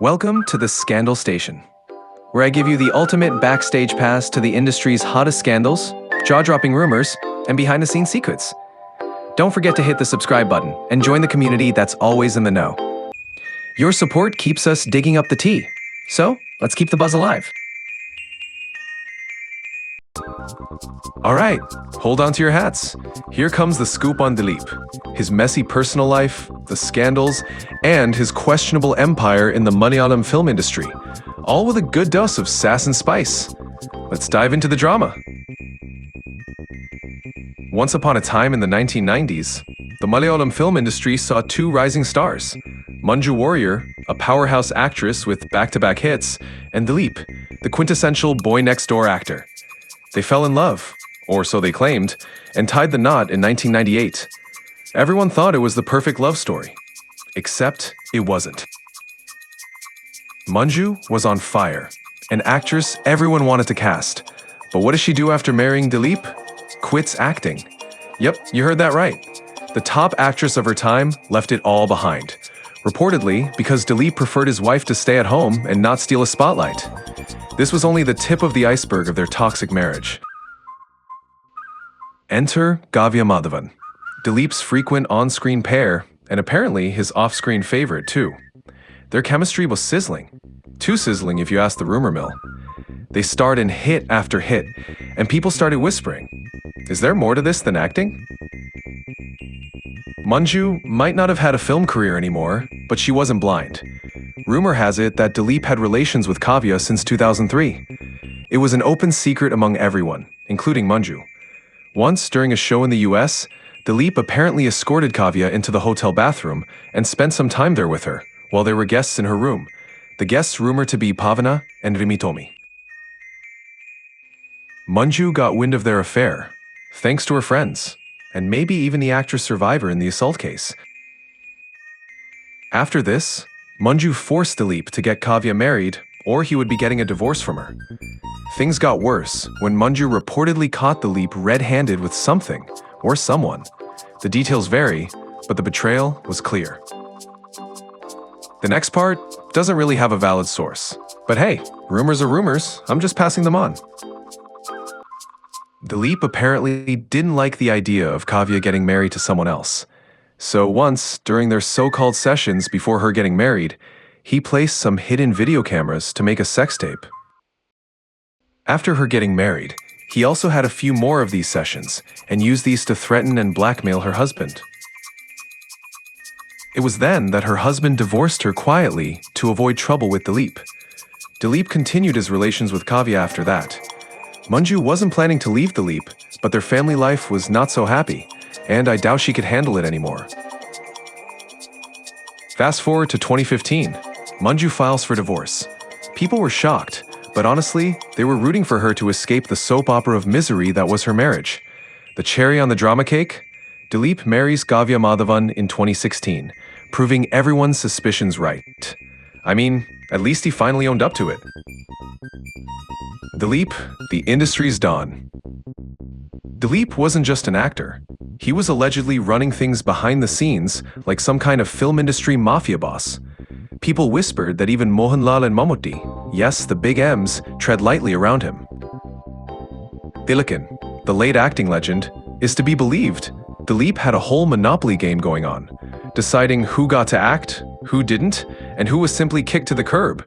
Welcome to the Scandal Station, where I give you the ultimate backstage pass to the industry's hottest scandals, jaw-dropping rumors, and behind-the-scenes secrets. Don't forget to hit the subscribe button and join the community that's always in the know. Your support keeps us digging up the tea, so let's keep the buzz alive. Alright, hold on to your hats. Here comes the scoop on Dileep, his messy personal life, the scandals, and his questionable empire in the Malayalam film industry, all with a good dose of sass and spice. Let's dive into the drama. Once upon a time in the 1990s, the Malayalam film industry saw two rising stars, Manju Warrior, a powerhouse actress with back-to-back hits, and Dileep, the quintessential boy-next-door actor. They fell in love, or so they claimed, and tied the knot in 1998. Everyone thought it was the perfect love story, except it wasn't. Manju was on fire, an actress everyone wanted to cast. But what does she do after marrying Dileep? Quits acting. Yep, you heard that right. The top actress of her time left it all behind. Reportedly, because Dileep preferred his wife to stay at home and not steal a spotlight. This was only the tip of the iceberg of their toxic marriage. Enter Kavya Madhavan, Dileep's frequent on-screen pair, and apparently his off-screen favorite too. Their chemistry was sizzling. Too sizzling if you ask the rumor mill. They starred in hit after hit, and people started whispering, is there more to this than acting? Manju might not have had a film career anymore, but she wasn't blind. Rumor has it that Dileep had relations with Kavya since 2003. It was an open secret among everyone, including Manju. Once, during a show in the US, Dileep apparently escorted Kavya into the hotel bathroom and spent some time there with her, while there were guests in her room. The guests rumored to be Bhavana and Rimitomi. Manju got wind of their affair, thanks to her friends, and maybe even the actress survivor in the assault case. After this, Manju forced Dileep to get Kavya married, or he would be getting a divorce from her. Things got worse when Manju reportedly caught Dileep red-handed with something, or someone. The details vary, but the betrayal was clear. The next part doesn't really have a valid source. But hey, rumors are rumors, I'm just passing them on. Dileep apparently didn't like the idea of Kavya getting married to someone else. So once, during their so-called sessions before her getting married, he placed some hidden video cameras to make a sex tape. After her getting married, he also had a few more of these sessions and used these to threaten and blackmail her husband. It was then that her husband divorced her quietly to avoid trouble with Dileep. Dileep continued his relations with Kavya after that. Manju wasn't planning to leave Dileep, but their family life was not so happy, and I doubt she could handle it anymore. Fast forward to 2015, Manju files for divorce. People were shocked, but honestly, they were rooting for her to escape the soap opera of misery that was her marriage. The cherry on the drama cake? Dileep marries Kavya Madhavan in 2016, proving everyone's suspicions right. I mean, at least he finally owned up to it. Dileep, the industry's dawn. Dileep wasn't just an actor. He was allegedly running things behind the scenes like some kind of film industry mafia boss. People whispered that even Mohanlal and Mammootty, yes, the big M's, tread lightly around him. Dileep, the late acting legend, is to be believed. Dileep had a whole monopoly game going on, deciding who got to act, who didn't, and who was simply kicked to the curb.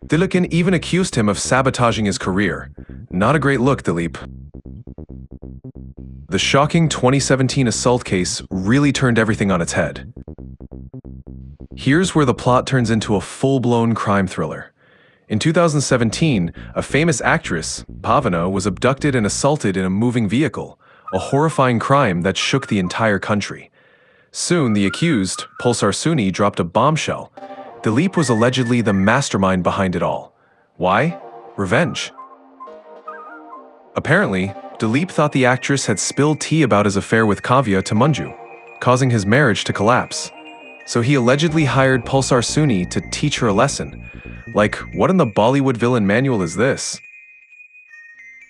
Dileep even accused him of sabotaging his career. Not a great look, Dileep. The shocking 2017 assault case really turned everything on its head. Here's where the plot turns into a full-blown crime thriller. In 2017, a famous actress, Bhavana, was abducted and assaulted in a moving vehicle, a horrifying crime that shook the entire country. Soon, the accused, Pulsar Suni, dropped a bombshell. Dileep was allegedly the mastermind behind it all. Why? Revenge. Apparently, Dileep thought the actress had spilled tea about his affair with Kavya to Manju, causing his marriage to collapse. So he allegedly hired Pulsar Suni to teach her a lesson. Like, what in the Bollywood villain manual is this?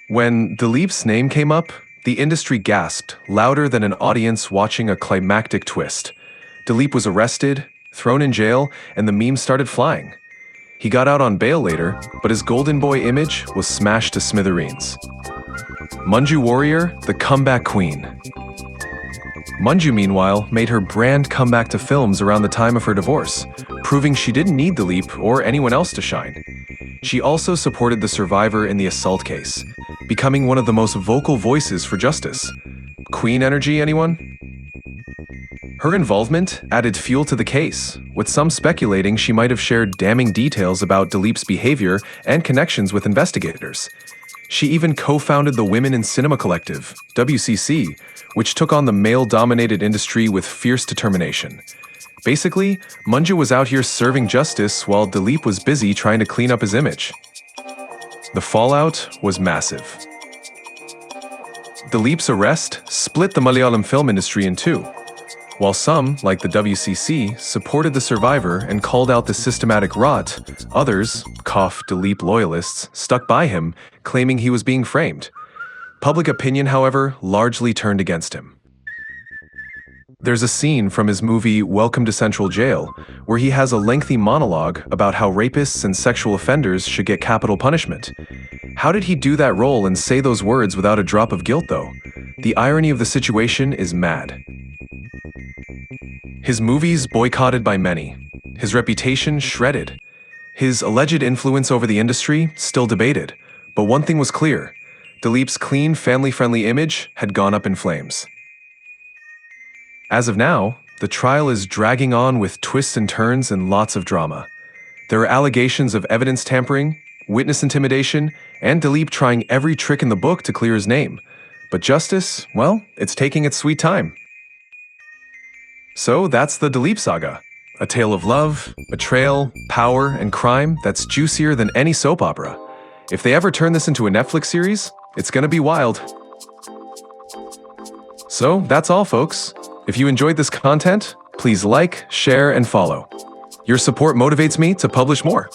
When Dileep's name came up, the industry gasped, louder than an audience watching a climactic twist. Dileep was arrested, thrown in jail, and the memes started flying. He got out on bail later, but his golden boy image was smashed to smithereens. Manju Warrior, the comeback queen. Manju, meanwhile, made her brand comeback to films around the time of her divorce, proving she didn't need Dileep or anyone else to shine. She also supported the survivor in the assault case, becoming one of the most vocal voices for justice. Queen energy, anyone? Her involvement added fuel to the case, with some speculating she might have shared damning details about Dileep's behavior and connections with investigators. She even co-founded the Women in Cinema Collective, WCC, which took on the male-dominated industry with fierce determination. Basically, Manju was out here serving justice while Dileep was busy trying to clean up his image. The fallout was massive. Dileep's arrest split the Malayalam film industry in two. While some, like the WCC, supported the survivor and called out the systematic rot, others, Dileep loyalists, stuck by him, claiming he was being framed. Public opinion, however, largely turned against him. There's a scene from his movie Welcome to Central Jail where he has a lengthy monologue about how rapists and sexual offenders should get capital punishment. How did he do that role and say those words without a drop of guilt, though? The irony of the situation is mad. His movies boycotted by many, his reputation shredded, his alleged influence over the industry still debated, but one thing was clear: Dileep's clean, family-friendly image had gone up in flames. As of now, the trial is dragging on with twists and turns and lots of drama. There are allegations of evidence tampering, witness intimidation, and Dileep trying every trick in the book to clear his name. But justice, well, it's taking its sweet time. So that's the Dileep saga. A tale of love, betrayal, power, and crime that's juicier than any soap opera. If they ever turn this into a Netflix series, it's gonna be wild. So that's all, folks. If you enjoyed this content, please like, share, and follow. Your support motivates me to publish more.